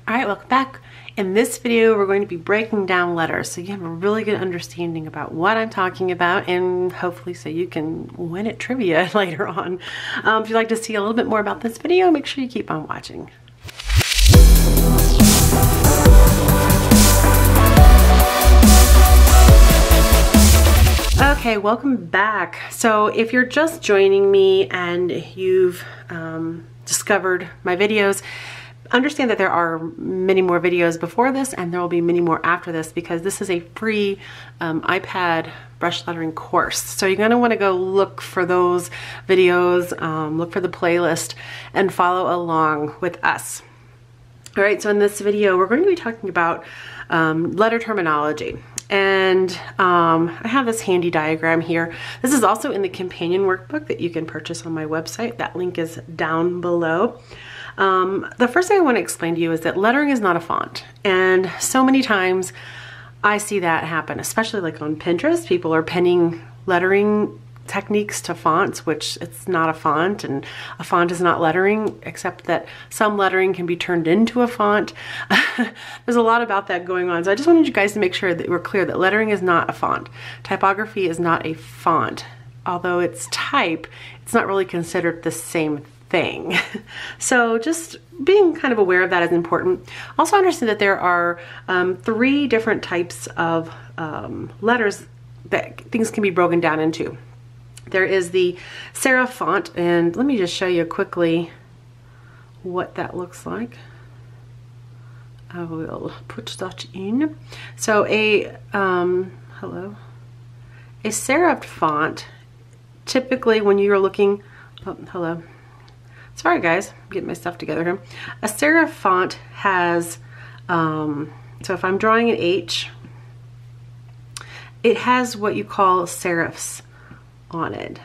All right, welcome back. In this video, we're going to be breaking down letters so you have a really good understanding about what I'm talking about, and hopefully so you can win at trivia later on. If you'd like to see a little bit more about this video, make sure you keep on watching. Okay, welcome back. So if you're just joining me and you've discovered my videos, understand that there are many more videos before this and there will be many more after this, because this is a free iPad brush lettering course. So you're going to want to go look for those videos, look for the playlist, and follow along with us. All right, so in this video, we're going to be talking about letter terminology. And I have this handy diagram here. This is also in the companion workbook that you can purchase on my website. That link is down below. The first thing I want to explain to you is that lettering is not a font. And so many times I see that happen, especially like on Pinterest. People are pinning lettering techniques to fonts, which it's not a font, and a font is not lettering, except that some lettering can be turned into a font. There's a lot about that going on. So I just wanted you guys to make sure that we're clear that lettering is not a font. Typography is not a font. Although it's type, it's not really considered the same thing. So just being kind of aware of that is important. Also understand that there are 3 different types of letters that things can be broken down into. There is the serif font, and let me just show you quickly what that looks like. I will put that in. So a serif font, typically when you're looking, sorry guys, I'm getting my stuff together here. A serif font has, so if I'm drawing an H, it has what you call serifs on it.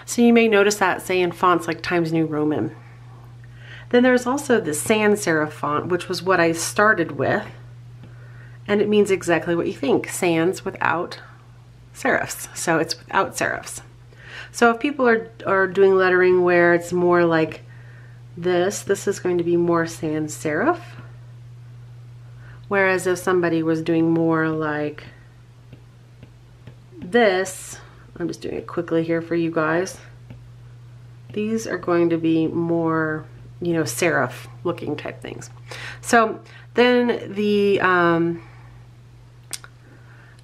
So you may notice that, say, in fonts like Times New Roman. Then there's also the sans serif font, which was what I started with, and it means exactly what you think, sans without serifs. So it's without serifs. So if people are doing lettering where it's more like this is going to be more sans serif. Whereas if somebody was doing more like this, I'm just doing it quickly here for you guys, these are going to be more, you know, serif looking type things. So then the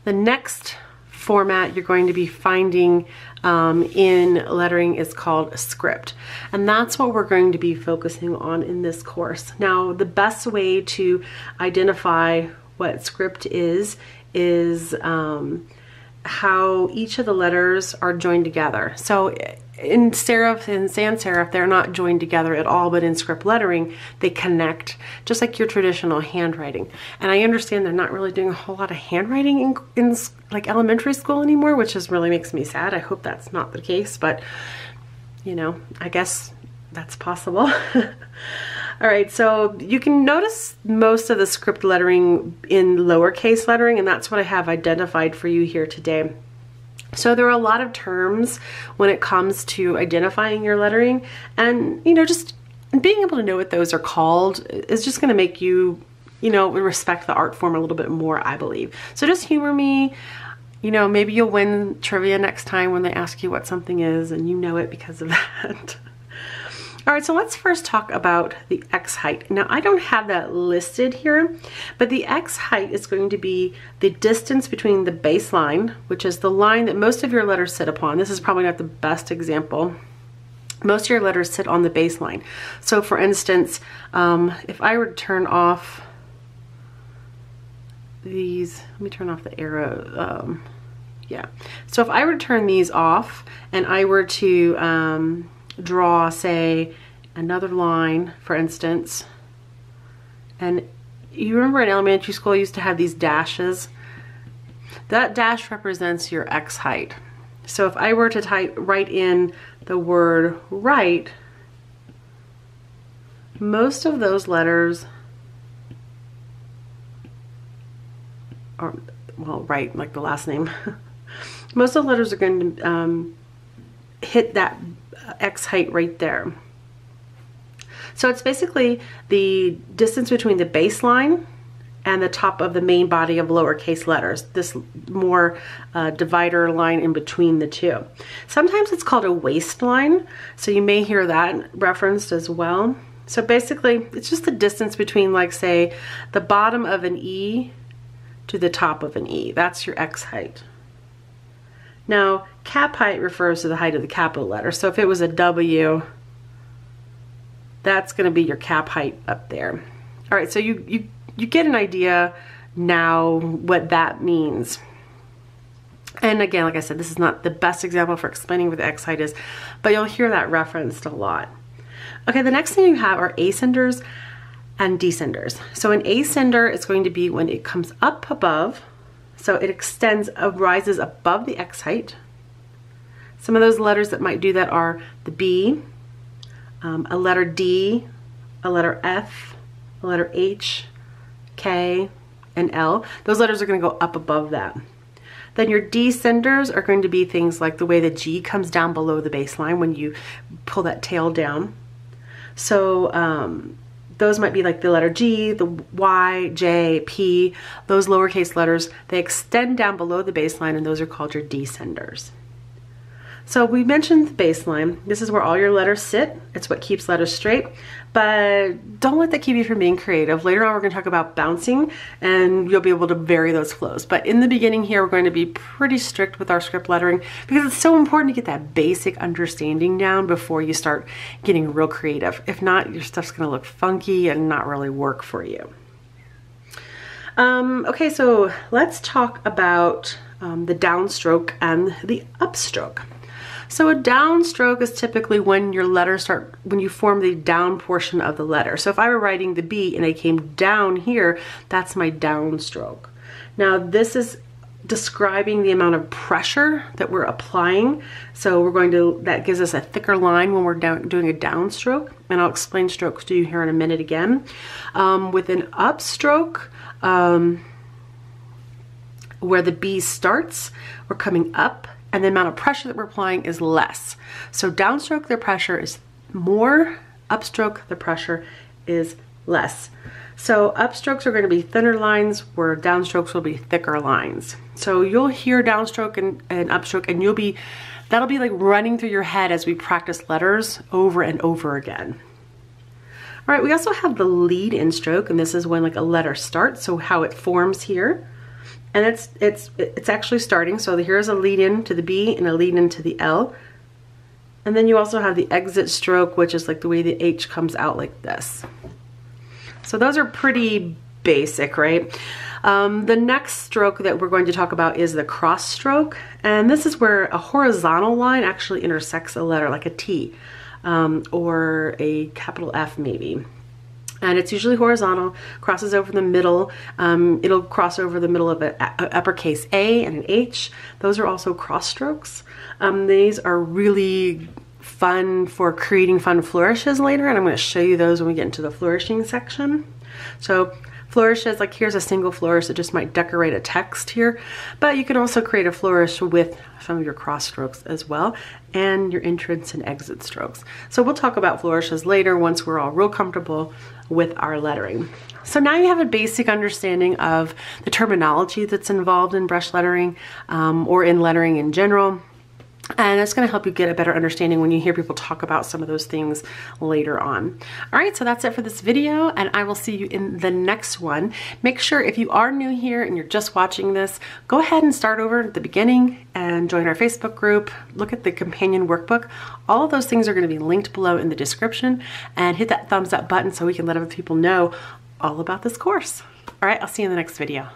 next format you're going to be finding in lettering is called script, and that's what we're going to be focusing on in this course. Now, the best way to identify what script is how each of the letters are joined together. So in serif and sans serif, they're not joined together at all, but in script lettering, they connect, just like your traditional handwriting. And I understand they're not really doing a whole lot of handwriting in like elementary school anymore, which really makes me sad. I hope that's not the case, but you know, I guess that's possible. All right, so you can notice most of the script lettering in lowercase lettering, and that's what I have identified for you here today. So there are a lot of terms when it comes to identifying your lettering, and you know, just being able to know what those are called is just going to make you, you know, respect the art form a little bit more, I believe. So just humor me. You know, maybe you'll win trivia next time when they ask you what something is and you know it because of that. All right, so let's first talk about the X height. Now, I don't have that listed here, but the X height is going to be the distance between the baseline, which is the line that most of your letters sit upon. This is probably not the best example. Most of your letters sit on the baseline. So for instance, if I were to turn off these, let me turn off the arrow. Yeah, so if I were to turn these off and I were to draw, say, another line, for instance, and you remember in elementary school you used to have these dashes? That dash represents your X height. So if I were to write in the word right, most of those letters are, well, right, like the last name, most of the letters are going to hit that X height right there. So it's basically the distance between the baseline and the top of the main body of lowercase letters, this more divider line in between the two. Sometimes it's called a waistline, so you may hear that referenced as well. So basically, it's just the distance between, like, say, the bottom of an E to the top of an E. That's your X height. Now, cap height refers to the height of the capital letter. So if it was a W, that's going to be your cap height up there. All right, so you get an idea now what that means. And again, like I said, this is not the best example for explaining what the X height is, but you'll hear that referenced a lot. Okay, the next thing you have are ascenders and descenders. So an ascender is going to be when it comes up above, so it extends, rises above the X height. Some of those letters that might do that are the B, a letter D, a letter F, a letter H, K, and L. Those letters are going to go up above that. Then your descenders are going to be things like the way the G comes down below the baseline when you pull that tail down. So those might be like the letter G, the Y, J, P, those lowercase letters, they extend down below the baseline, and those are called your descenders. So we mentioned the baseline. This is where all your letters sit. It's what keeps letters straight, but don't let that keep you from being creative. Later on, we're going to talk about bouncing, and you'll be able to vary those flows. But in the beginning here, we're going to be pretty strict with our script lettering because it's so important to get that basic understanding down before you start getting real creative. If not, your stuff's going to look funky and not really work for you. Okay, so let's talk about the downstroke and the upstroke. So a downstroke is typically when your letters when you form the down portion of the letter. So if I were writing the B and I came down here, that's my downstroke. Now this is describing the amount of pressure that we're applying. So that gives us a thicker line when we're doing a downstroke. And I'll explain strokes to you here in a minute again. With an upstroke, where the B starts, we're coming up, and the amount of pressure that we're applying is less. So downstroke, the pressure is more. Upstroke, the pressure is less. So upstrokes are going to be thinner lines, where downstrokes will be thicker lines. So you'll hear downstroke and upstroke, and that'll be like running through your head as we practice letters over and over again. All right, we also have the lead-in stroke, and this is when like a letter starts, so how it forms here. And it's actually starting, so here's a lead-in to the B and a lead-in to the L. And then you also have the exit stroke, which is like the way the H comes out like this. So those are pretty basic, right? The next stroke that we're going to talk about is the cross stroke. And this is where a horizontal line actually intersects a letter, like a T or a capital F maybe. And it's usually horizontal, crosses over the middle. It'll cross over the middle of an uppercase A and an H. Those are also cross strokes. These are really fun for creating fun flourishes later, and I'm going to show you those when we get into the flourishing section. So flourishes, like here's a single flourish that just might decorate a text here, but you can also create a flourish with some of your cross strokes as well, and your entrance and exit strokes. So we'll talk about flourishes later once we're all real comfortable with our lettering. So now you have a basic understanding of the terminology that's involved in brush lettering or in lettering in general. And it's going to help you get a better understanding when you hear people talk about some of those things later on. All right, so that's it for this video, and I will see you in the next one. Make sure if you are new here and you're just watching this, go ahead and start over at the beginning and join our Facebook group. Look at the companion workbook. All of those things are going to be linked below in the description, and hit that thumbs up button so we can let other people know all about this course. All right, I'll see you in the next video.